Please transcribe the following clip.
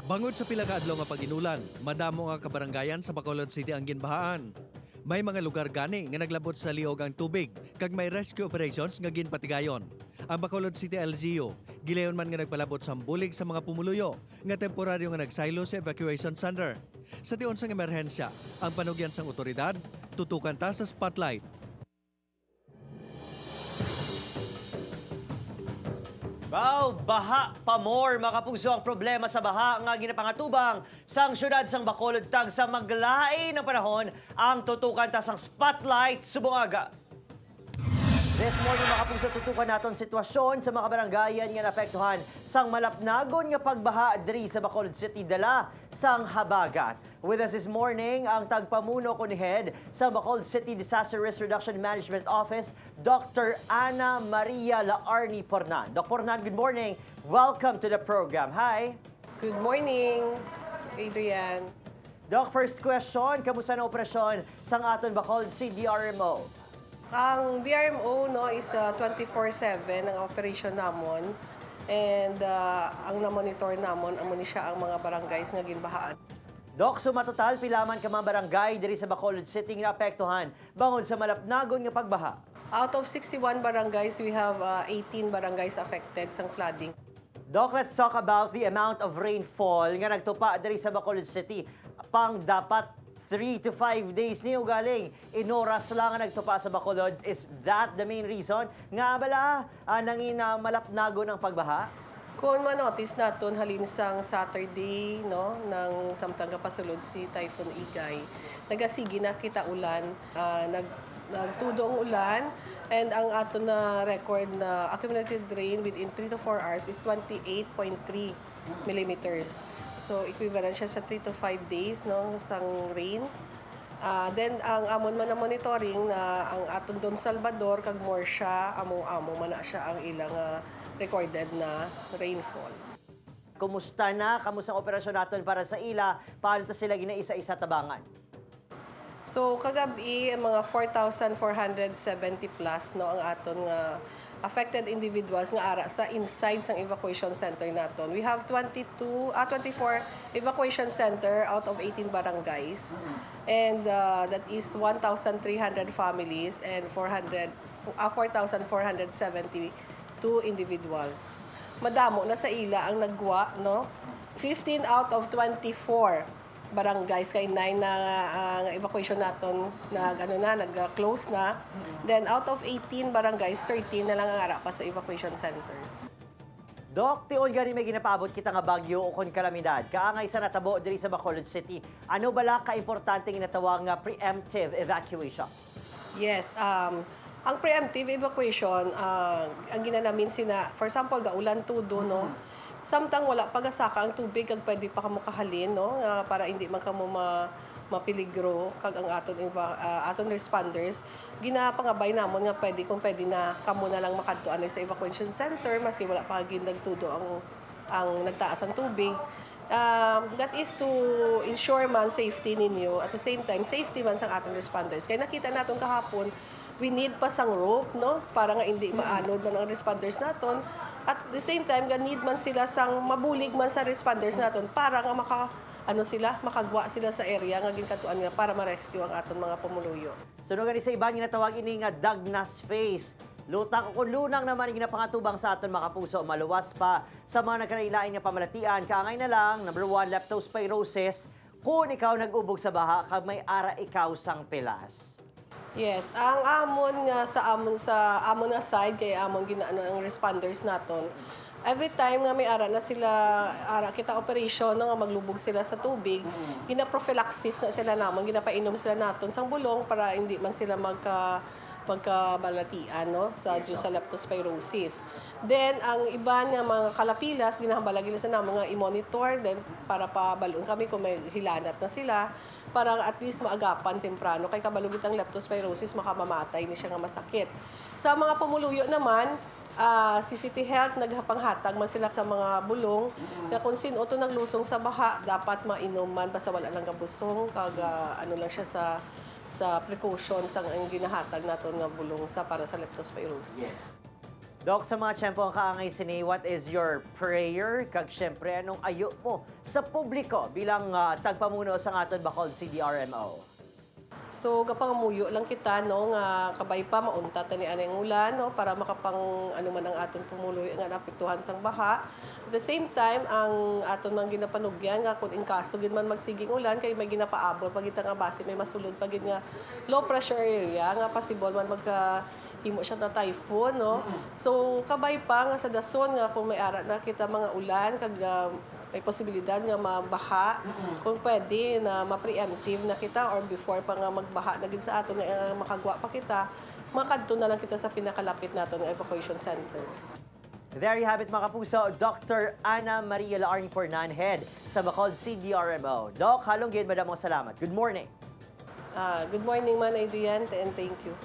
Bangod sa pila ka adlaw nga pag-inulan, madamo nga kabaranggayan sa Bacolod City ang ginbahaan. May mga lugar gani nga naglabot sa liog ang tubig kag may rescue operations nga ginpatigayon. Ang Bacolod City LGU gilayon man nga nagpalabot sa bulig sa mga pumuluyo nga temporaryo nga nagsaylo sa evacuation center. Sa tion sang emerhensya, ang panugyan sang otoridad tutukan ta sa spotlight. Wow, baha pa more makapugso ang problema sa baha nga ginapangatubang sang syudad sang Bacolod tag sa maglain na panahon ang tutukan ta sang spotlight subong aga. This morning makapugso tutukan naton sitwasyon sa mga baranggayan nga naapektuhan sang malapnagon nga pagbaha diri sa Bacolod City dala sang habagat. With us this morning ang tagpamuno ko ni Head sa Bacolod City Disaster Risk Reduction Management Office, Dr. Ana Maria Laarni Pornan. Dr. Pornan, good morning. Welcome to the program. Hi. Good morning, Adrian. Doc, first question, kamusta na operasyon sang aton Bacolod City DRMO? Ang DRMO no, is 24/7 ang operation namon. And ang na-monitor namon, amo ni siya ang mga barangays nga ginbahaan. Doc, sumatotal pilaman ka mga barangay diri sa Bacolod City nga naapektuhan bangod sa malapnagon nga pagbaha. Out of 61 barangays, we have 18 barangays affected sang flooding. Doc, let's talk about the amount of rainfall nga nagtupa diri sa Bacolod City. Pang dapat 3 to 5 days niyo galing. Inoras lang ang nagtupa sa Bacolod. Is that the main reason? Nga bala, nangin malapnagon ang pagbaha? Kung ma-notice naton halin sang Saturday no ng samtang kapasulod si Typhoon Igay, nagasigi na kita ulan, nagtudo ang ulan, and ang ato na record na accumulated rain within 3 to 4 hours is 28.3 millimeters. So equivalent siya sa 3 to 5 days no sang rain. Then ang amon man na monitoring na ang aton Don Salvador kag Morsha amo man na siya ang ilang recorded na rainfall. Kumusta na? Kamusta ang operasyon natin para sa ila? Paano to sila ginaisa-isa tabangan? So kagabi mga 4,470 plus no ang aton nga affected individuals nga ara sa inside sang evacuation center naton. We have 24 evacuation center out of 18 barangays. And that is 1,300 families and 4,472 individuals. Madamo na sa ila ang nagwa, no? 15 out of 24 barangays kay 9 na evacuation naton nag-close na. Then out of 18 barangays, 13 na lang ang ara pa sa evacuation centers. Doc, tiol gani may ginapabot kita nga bagyo o kon kalamidad. Kaangay sa natabo diri sa Bacolod City. Ano bala ka-importante nga natawag nga preemptive evacuation? Yes, ang preemptive evacuation, ang ginanamin sina, for example, gaulan tudo, no? Samtang wala pagasaka ang tubig, kag pwede pa kamo kahalin, no? Para hindi man kamo mapiligro, kag ang aton responders, ginapangabay namon nga kung pwede na kamo na lang makadtuan sa evacuation center, maski wala pa nagtudo ang nagtaas ang tubig. That is to ensure man safety ninyo, at the same time, safety man sang aton responders. Kaya nakita naton kahapon, we need pa sang rope, no? Para nga hindi maanod man ang responders naton. At the same time, need man sila sang mabulig man sa responders naton para nga makagwa sila sa area nga ginkatuan nila para ma-rescue ang aton mga pumuluyo. Suno gani sa iba ginatawag ini nga Dagnas phase. Lutang o lunang naman ginapangatubang sa aton mga kapuso, maluwas pa sa mga nagkanailain nga pamalatian. Kaangay na lang, number 1, leptospirosis. Kung ikaw nag-ubog sa baha, kag may ara ikaw sang pilas. Yes, ang amon nga sa amon nga side kay amon ginaano ang responders naton. Every time nga may ara kita operation no, nga maglubog sila sa tubig, gina-prophylaxis na sila namon, ginapainom sila naton sang bulong para hindi man sila magkabalatian no sa leptospirosis. Then ang iba nga mga kalapilas ginahambalagi sa namo nga i-monitor then para pabalon kami kung may hilanat na sila para at least maagapan temprano kay kabalugit ang leptospirosis makamamatay ni siya nga masakit. Sa mga pumuluyo naman, si City Health naghapanghatag man sila sa mga bulong na kung sino to naglusong sa baha dapat mainom man basta wala lang kabusong kag lang siya sa precautions ang ginahatag naton nga bulong para sa leptospirosis. Dok, sa mga tiyempo ang kaangay sini, what is your prayer? Kag syempre, anong ayo mo sa publiko bilang tagpamuno sa aton Bacol CDRMO? So gapangamuyo lang kita no nga kabay pa maunta tani anay ulan no para makapang ano man ang aton pumuloy nga napektuhan sang baha. At the same time ang aton mang ginapanugyan nga kun in kaso gid man magsiging ulan kay may ginapaabot pag ita nga base may masulod pag nga low pressure area nga possible man magka himo siya na typhoon no. So kabay pa nga sa dason nga kung may ara na kita mga ulan kag may posibilidad nga mabaha kung pwede na ma-preemptive na kita or before pa nga magbaha na gid sa ato nga makagwa pa kita makadto na lang kita sa pinakalapit nato nga evacuation centers. There you have it mga kapuso, Dr. Ana Maria Laarni Fornan, Head sa Bacol CDRMO. Doc, halong gid madamong salamat. Good morning. Good morning man Adrian and thank you.